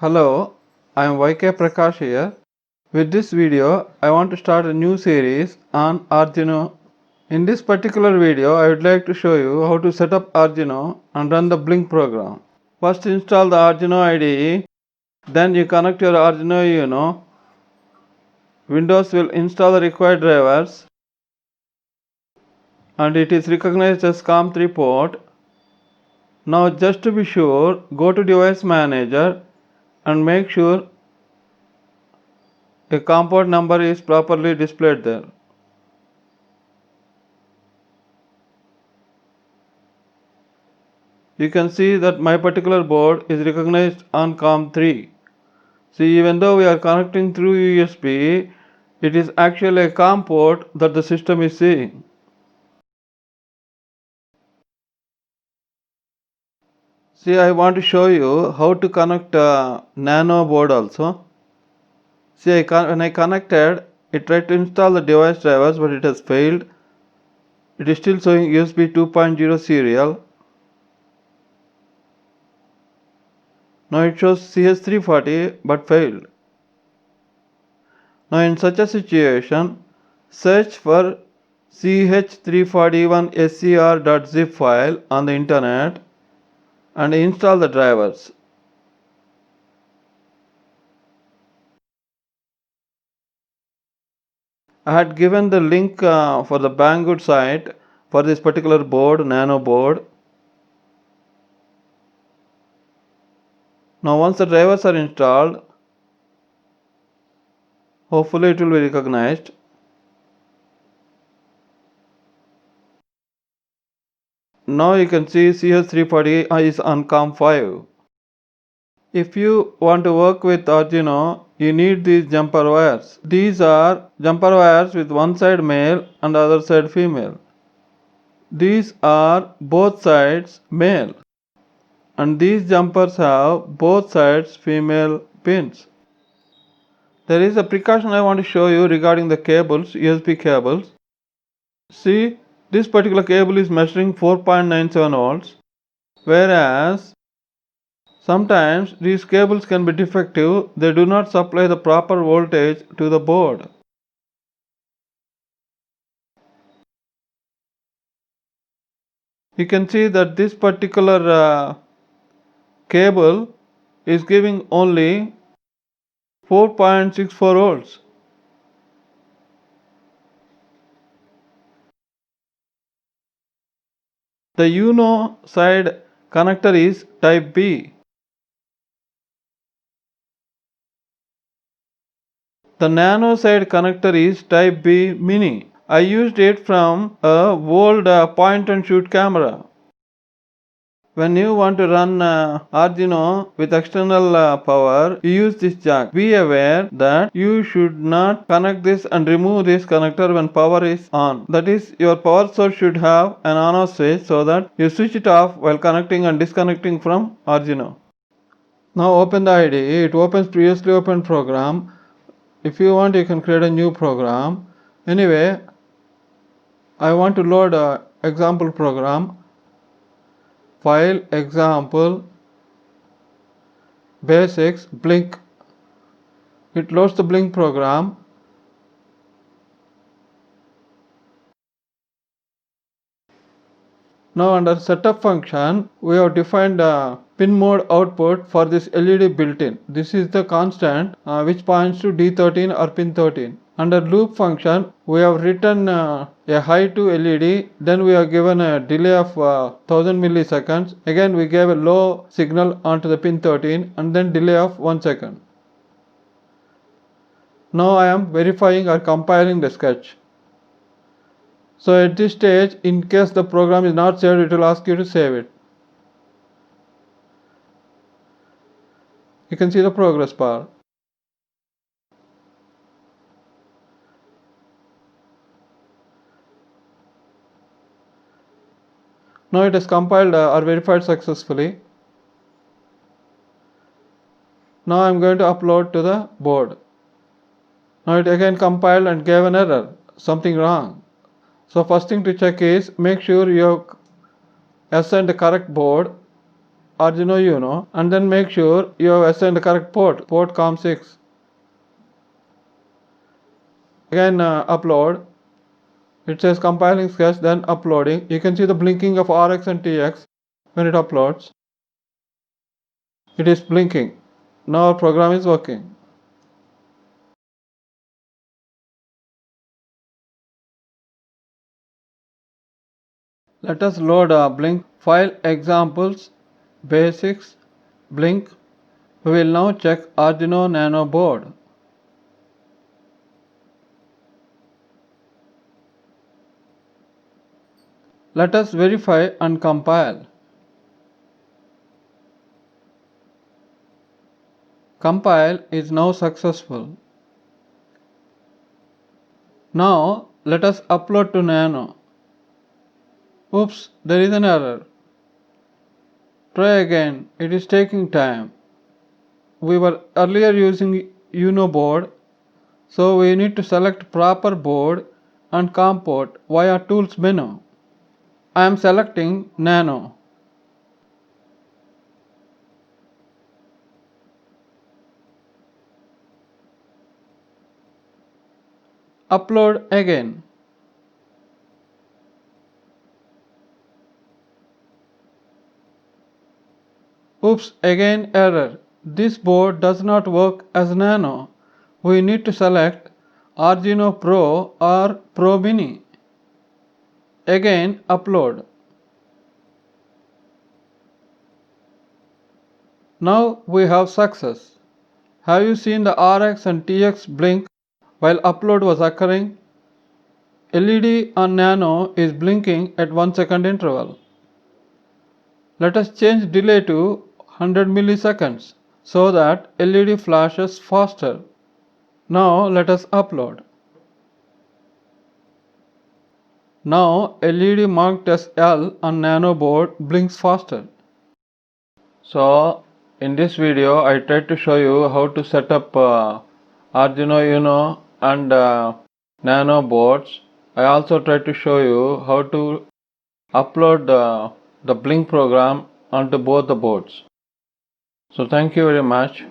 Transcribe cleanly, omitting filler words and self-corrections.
Hello, I am YK Prakash here. With this video, I want to start a new series on Arduino. In this particular video, I would like to show you how to set up Arduino and run the Blink program. First install the Arduino IDE, then you connect your Arduino Uno. Windows will install the required drivers and it is recognized as COM3 port. Now just to be sure, go to Device Manager and make sure a COM port number is properly displayed there. You can see that my particular board is recognized on COM3. See, even though we are connecting through USB, it is actually a COM port that the system is seeing. See, I want to show you how to connect Nano board also. See, when I connected, it tried to install the device drivers, but it has failed. It is still showing USB 2.0 serial. Now it shows CS340 but failed. Now in such a situation, search for ch341ser.zip file on the internet and install the drivers. I had given the link for the Banggood site for this particular board, Nano board. Now once the drivers are installed, hopefully it will be recognized. Now you can see CS340 is on COM5. If you want to work with Arduino, you need these jumper wires. These are jumper wires with one side male and the other side female. These are both sides male, and these jumpers have both sides female pins. There is a precaution I want to show you regarding the cables, USB cables. See, this particular cable is measuring 4.97 volts, whereas sometimes these cables can be defective. They do not supply the proper voltage to the board. You can see that this particular cable is giving only 4.64 volts. The Uno side connector is type B. The Nano side connector is type B mini. I used it from a old point and shoot camera. When you want to run Arduino with external power, you use this jack. Be aware that you should not connect this and remove this connector when power is on. That is, your power source should have an on-off switch so that you switch it off while connecting and disconnecting from Arduino. Now open the IDE. It opens previously opened program. If you want, you can create a new program. Anyway, I want to load a example program. File example basics blink. It loads the blink program. Now under setup function, we have defined a pin mode output for this LED built-in. This is the constant which points to D13 or pin 13. Under loop function, we have written a high to LED, then we have given a delay of 1000 milliseconds. Again we gave a low signal onto the pin 13 and then delay of 1 second. Now I am verifying or compiling the sketch. So at this stage, in case the program is not saved, it will ask you to save it. You can see the progress bar. Now it is compiled or verified successfully. Now I am going to upload to the board. Now it again compiled and gave an error, something wrong. So first thing to check is make sure you have assigned the correct board. Arduino Uno, and then make sure you have assigned the correct port COM6. Again upload. It says compiling sketch, then uploading. You can see the blinking of RX and TX when it uploads. It is blinking. Now our program is working. Let us load a Blink file examples, basics, Blink. We will now check Arduino Nano board. Let us verify and compile. Compile is now successful. Now let us upload to Nano. Oops, there is an error. Try again, it is taking time. We were earlier using Uno board, so we need to select proper board and COM port via Tools menu. I am selecting Nano. Upload again. Oops, again error. This board does not work as Nano. We need to select Arduino Pro or Pro Mini. Again upload. Now we have success. Have you seen the RX and TX blink while upload was occurring? LED on Nano is blinking at 1 second interval. Let us change delay to 100 milliseconds so that LED flashes faster. Now let us upload. Now LED marked as L on Nano board blinks faster. So in this video I tried to show you how to set up Arduino Uno and Nano boards. I also tried to show you how to upload the Blink program onto both the boards. So thank you very much.